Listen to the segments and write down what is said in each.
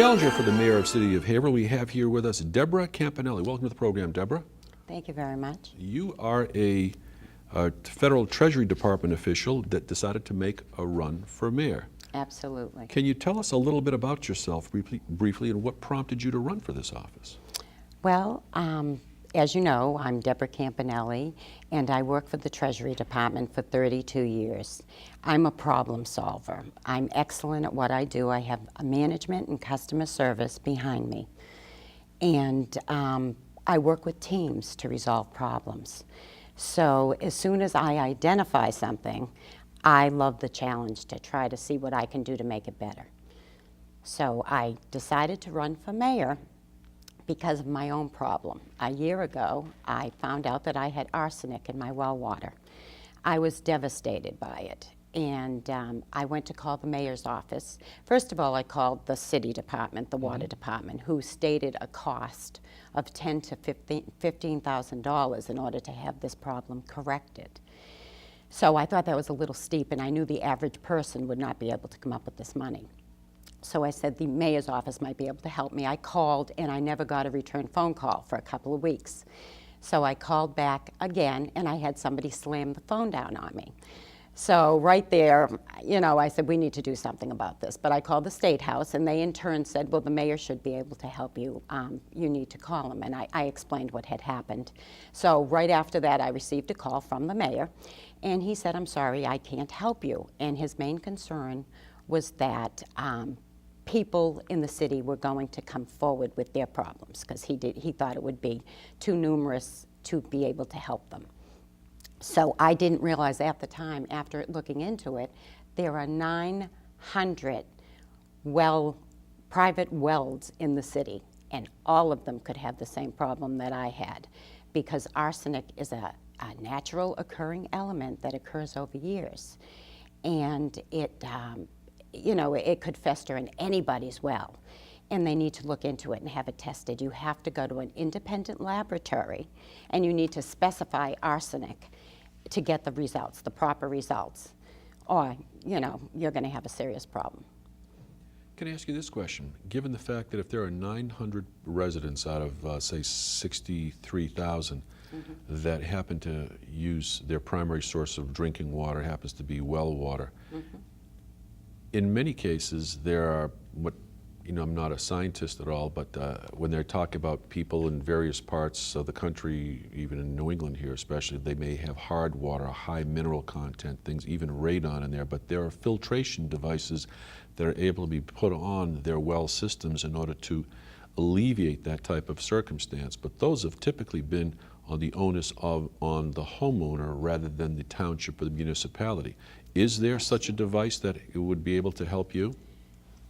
challenger for the mayor of the city of Haverhill, we have here with us Deborah Campanile. Welcome to the program, Deborah. Thank you very much. You are a federal Treasury Department official that decided to make a run for mayor. Absolutely. Can you tell us a little bit about yourself briefly and what prompted you to run for this office? Well, as you know, I'm Deborah Campanile, and I work for the Treasury Department for 32 years. I'm a problem solver. I'm excellent at what I do. I have a management and customer service behind me. And I work with teams to resolve problems. So as soon as I identify something, I love the challenge to try to see what I can do to make it better. So I decided to run for mayor because of my own problem. A year ago, I found out that I had arsenic in my well water. I was devastated by it, and I went to call the mayor's office. First of all, I called the city department, the water department, who stated a cost of $10,000 to $15,000 in order to have this problem corrected. So I thought that was a little steep, and I knew the average person would not be able to come up with this money. So I said the mayor's office might be able to help me. I called, and I never got a return phone call for a couple of weeks. So I called back again, and I had somebody slam the phone down on me. So right there, you know, I said, we need to do something about this. But I called the State House, and they in turn said, well, the mayor should be able to help you. You need to call him. And I explained what had happened. So right after that, I received a call from the mayor, and he said, I'm sorry, I can't help you. And his main concern was that people in the city were going to come forward with their problems because he thought it would be too numerous to be able to help them. So I didn't realize at the time, after looking into it, there are 900 private wells in the city, and all of them could have the same problem that I had, because arsenic is a natural occurring element that occurs over years, and it you know, it could fester in anybody's well, and they need to look into it and have it tested. You have to go to an independent laboratory, and you need to specify arsenic to get the results, the proper results, or, you know, you're going to have a serious problem. Can I ask you this question? Given the fact that if there are 900 residents out of, say, 63,000 that happen to use their primary source of drinking water happens to be well water, in many cases, there are I'm not a scientist at all, but when they talk about people in various parts of the country, even in New England here especially, they may have hard water, high mineral content, things, even radon in there, but there are filtration devices that are able to be put on their well systems in order to alleviate that type of circumstance. But those have typically been on the onus on the homeowner rather than the township or the municipality. Is there such a device that it would be able to help you?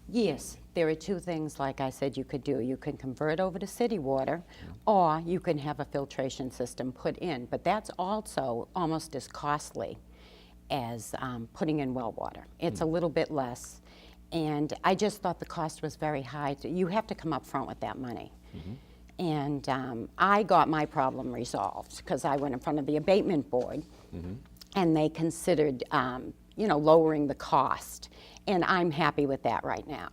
Yes, there are two things, like I said, you could do. You can convert over to city water, or you can have a filtration system put in, but that's also almost as costly as putting in well water. It's a little bit less, and I just thought the cost was very high. You have to come up front with that money. And I got my problem resolved because I went in front of the abatement board, and they considered lowering the cost, and I'm happy with that right now.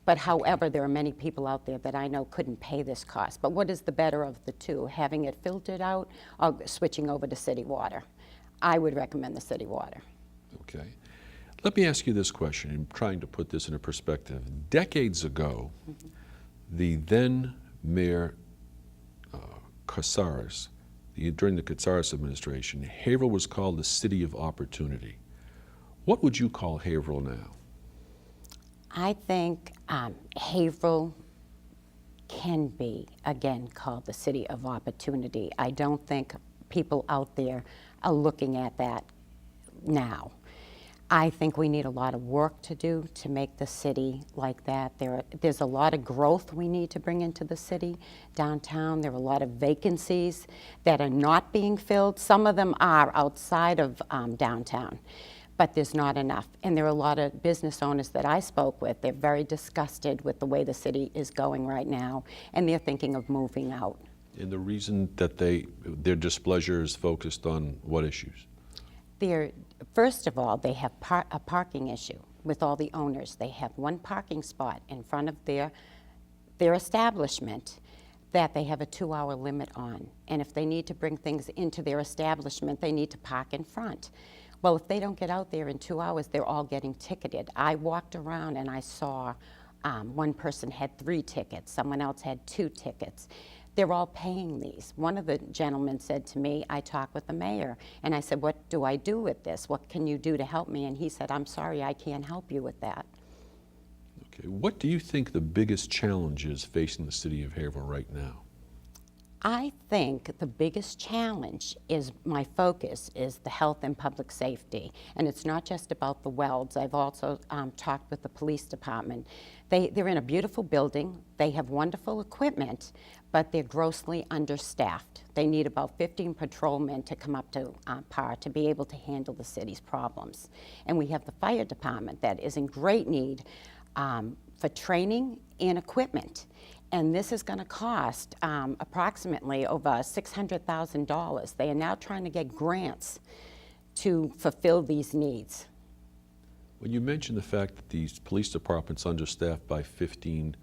But however, there are many people out there that I know couldn't pay this cost. But what is the better of the two, having it filtered out or switching over to city water? I would recommend the city water. Okay. Let me ask you this question. I'm trying to put this in a perspective. Decades ago, the then mayor Casares, during the Casares administration, Haverhill was called the city of opportunity. What would you call Haverhill now? I think Haverhill can be, again, called the city of opportunity. I don't think people out there are looking at that now. I think we need a lot of work to do to make the city like that. There's a lot of growth we need to bring into the city. Downtown, there are a lot of vacancies that are not being filled. Some of them are outside of downtown, but there's not enough. And there are a lot of business owners that I spoke with. They're very disgusted with the way the city is going right now, and they're thinking of moving out. And the reason that their displeasure is focused on what issues? First of all, they have a parking issue with all the owners. They have one parking spot in front of their their establishment that they have a 2-hour limit on. And if they need to bring things into their establishment, they need to park in front. Well, if they don't get out there in 2 hours, they're all getting ticketed. I walked around and I saw one person had 3 tickets, someone else had 2 tickets. They're all paying these. One of the gentlemen said to me, I talked with the mayor, and I said, what do I do with this? What can you do to help me? And he said, I'm sorry, I can't help you with that. Okay. What do you think the biggest challenge is facing the city of Haverhill right now? I think the biggest challenge is, my focus is the health and public safety. And it's not just about the welds. I've also talked with the police department. They're in a beautiful building. They have wonderful equipment, but they're grossly understaffed. They need about 15 patrolmen to come up to par to be able to handle the city's problems. And we have the fire department that is in great need for training and equipment. And this is going to cost approximately over $600,000. They are now trying to get grants to fulfill these needs. When you mentioned the fact that these police departments understaffed by 15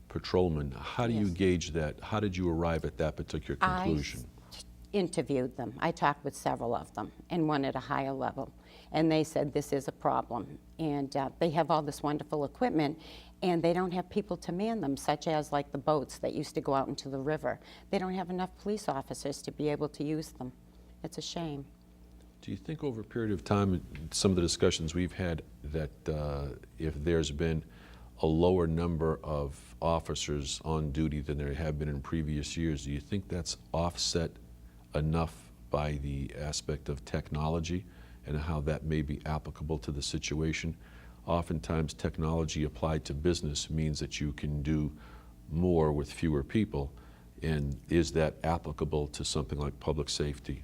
patrolmen, how do you gauge that? How did you arrive at that particular conclusion? I interviewed them. I talked with several of them, and one at a higher level. And they said this is a problem. And they have all this wonderful equipment, and they don't have people to man them, such as like the boats that used to go out into the river. They don't have enough police officers to be able to use them. It's a shame. Do you think over a period of time, some of the discussions we've had, that if there's been a lower number of officers on duty than there have been in previous years, do you think that's offset enough by the aspect of technology and how that may be applicable to the situation? Oftentimes, technology applied to business means that you can do more with fewer people. And is that applicable to something like public safety?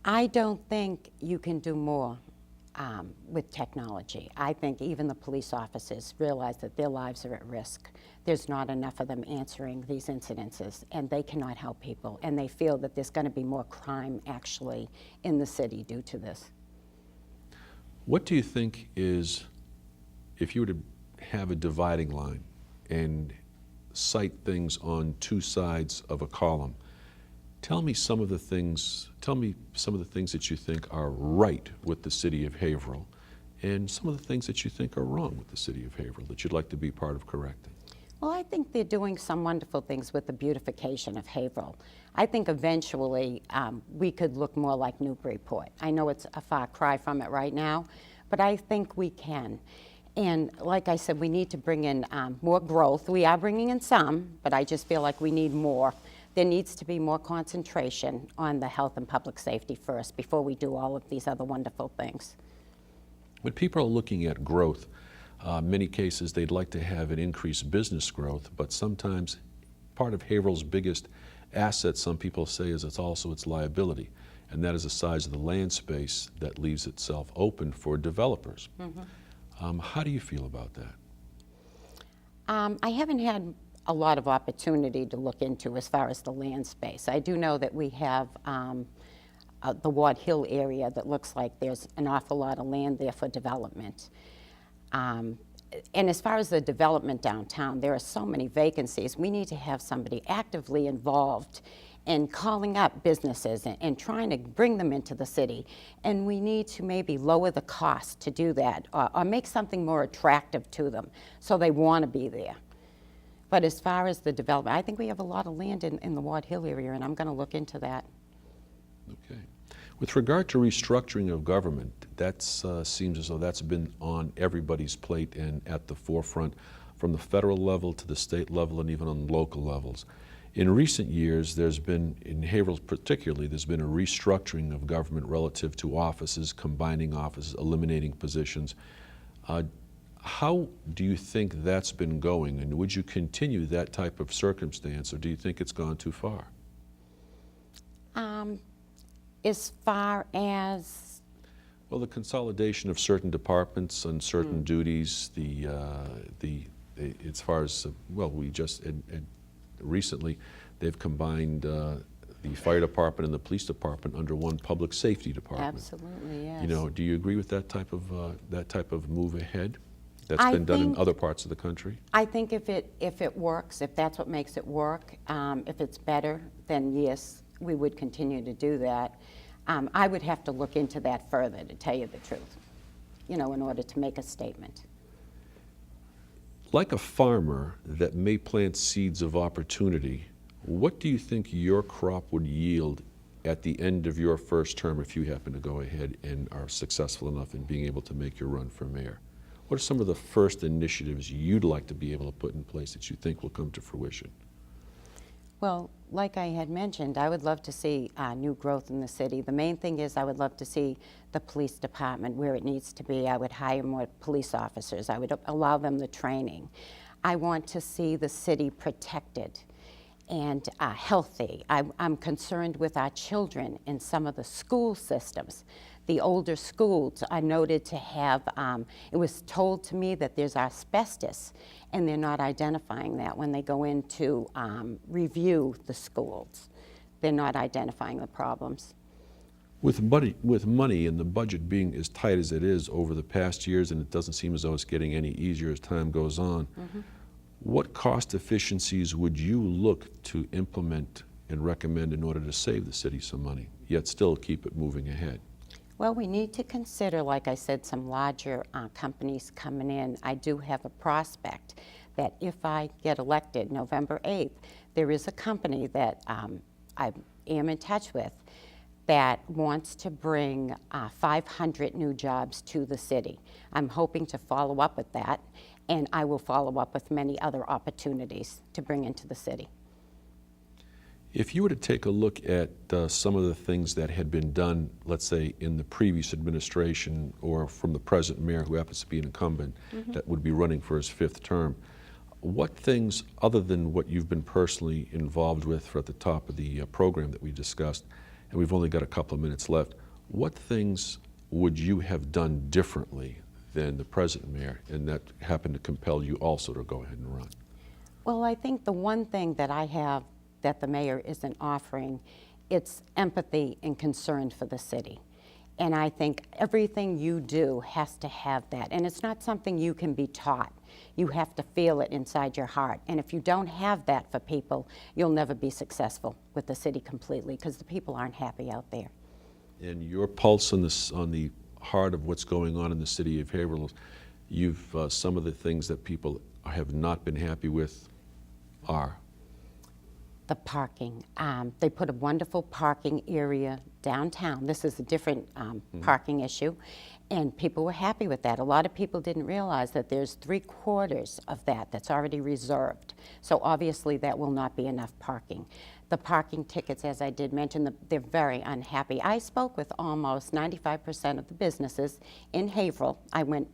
I don't think you can do more with technology. I think even the police officers realize that their lives are at risk. There's not enough of them answering these incidences, and they cannot help people. And they feel that there's going to be more crime actually in the city due to this. What do you think is, if you were to have a dividing line and cite things on 2 sides of a column, tell me some of the things that you think are right with the city of Haverhill, and some of the things that you think are wrong with the city of Haverhill that you'd like to be part of correcting. Well, I think they're doing some wonderful things with the beautification of Haverhill. I think eventually we could look more like Newburyport. I know it's a far cry from it right now, but I think we can. And like I said, we need to bring in more growth. We are bringing in some, but I just feel like we need more. There needs to be more concentration on the health and public safety first before we do all of these other wonderful things. When people are looking at growth, many cases they'd like to have an increased business growth, but sometimes part of Haverhill's biggest asset, some people say, is it's also its liability, and that is the size of the land space that leaves itself open for developers. Mm-hmm. How do you feel about that? I haven't had a lot of opportunity to look into as far as the land space. I do know that we have the Ward Hill area that looks like there's an awful lot of land there for development. And as far as the development downtown, there are so many vacancies. We need to have somebody actively involved in calling up businesses and trying to bring them into the city. And we need to maybe lower the cost to do that, or make something more attractive to them so they want to be there. But as far as the development, I think we have a lot of land in the Ward Hill area, and I'm going to look into that. Okay. With regard to restructuring of government, that seems as though that's been on everybody's plate and at the forefront, from the federal level to the state level and even on local levels. In recent years, there's been, in Haverhill particularly, there's been a restructuring of government relative to offices, combining offices, eliminating positions. How do you think that's been going, and would you continue that type of circumstance, or do you think it's gone too far? As far as? Well, the consolidation of certain departments and certain duties, as far as, well, we just, recently, they've combined the fire department and the police department under one public safety department. Absolutely, yes. You know, do you agree with that type of move ahead? that's I been done in think- other parts of the country? I think if it works, if that's what makes it work, if it's better, then yes, we would continue to do that. I would have to look into that further, to tell you the truth, in order to make a statement. Like a farmer that may plant seeds of opportunity, what do you think your crop would yield at the end of your first term if you happen to go ahead and are successful enough in being able to make your run for mayor? What are some of the first initiatives you'd like to be able to put in place that you think will come to fruition? Well, like I had mentioned, I would love to see new growth in the city. The main thing is I would love to see the police department where it needs to be. I would hire more police officers. I would allow them the training. I want to see the city protected and healthy. I'm concerned with our children in some of the school systems. The older schools are noted to have, it was told to me that there's asbestos, and they're not identifying that when they go in to review the schools. They're not identifying the problems. With money and the budget being as tight as it is over the past years, and it doesn't seem as though it's getting any easier as time goes on, what cost efficiencies would you look to implement and recommend in order to save the city some money, yet still keep it moving ahead? Well, we need to consider, like I said, some larger companies coming in. I do have a prospect that if I get elected November 8th, there is a company that I am in touch with that wants to bring 500 new jobs to the city. I'm hoping to follow up with that, and I will follow up with many other opportunities to bring into the city. If you were to take a look at some of the things that had been done, let's say, in the previous administration or from the present mayor who happens to be an incumbent that would be running for his 5th term, what things, other than what you've been personally involved with for at the top of the program that we discussed, and we've only got a couple of minutes left, what things would you have done differently than the present mayor, and that happened to compel you also to go ahead and run? Well, I think the one thing that I have that the mayor isn't offering, it's empathy and concern for the city. And I think everything you do has to have that. And it's not something you can be taught. You have to feel it inside your heart. And if you don't have that for people, you'll never be successful with the city completely, because the people aren't happy out there. And your pulse on the heart of what's going on in the city of Haverhill, some of the things that people have not been happy with are? The parking. They put a wonderful parking area downtown. This is a different parking issue, and people were happy with that. A lot of people didn't realize that there's 3/4 of that that's already reserved. So obviously that will not be enough parking. The parking tickets, as I did mention, they're very unhappy. I spoke with almost 95% of the businesses in Haverhill. I went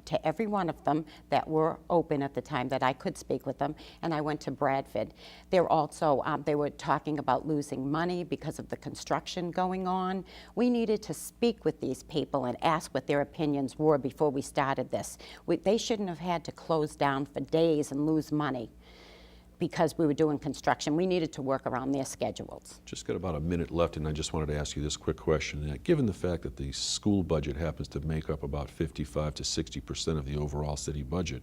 to every one of them that were open at the time that I could speak with them, and I went to Bradford. They're also, they were talking about losing money because of the construction going on. We needed to speak with these people and ask what their opinions were before we started this. They shouldn't have had to close down for days and lose money because we were doing construction. We needed to work around their schedules. Just got about a minute left, and I just wanted to ask you this quick question. Given the fact that the school budget happens to make up about 55 to 60% of the overall city budget,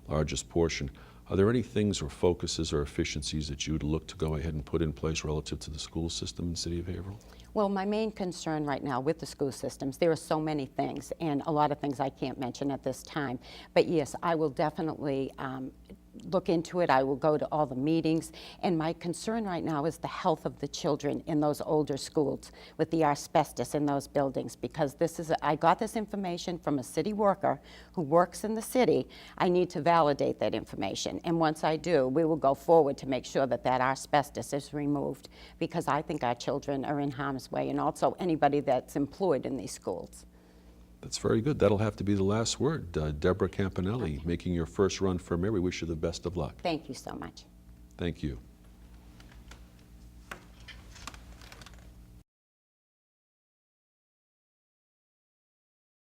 largest portion, are there any things or focuses or efficiencies that you would look to go ahead and put in place relative to the school system in the city of Haverhill? Well, my main concern right now with the school systems, there are so many things, and a lot of things I can't mention at this time. But yes, I will definitely look into it. I will go to all the meetings. And my concern right now is the health of the children in those older schools with the asbestos in those buildings, because I got this information from a city worker who works in the city. I need to validate that information. And once I do, we will go forward to make sure that that asbestos is removed, because I think our children are in harm's way, and also anybody that's employed in these schools. That's very good. That'll have to be the last word. Deborah Campanile, making your first run for mayor. We wish you the best of luck. Thank you so much. Thank you.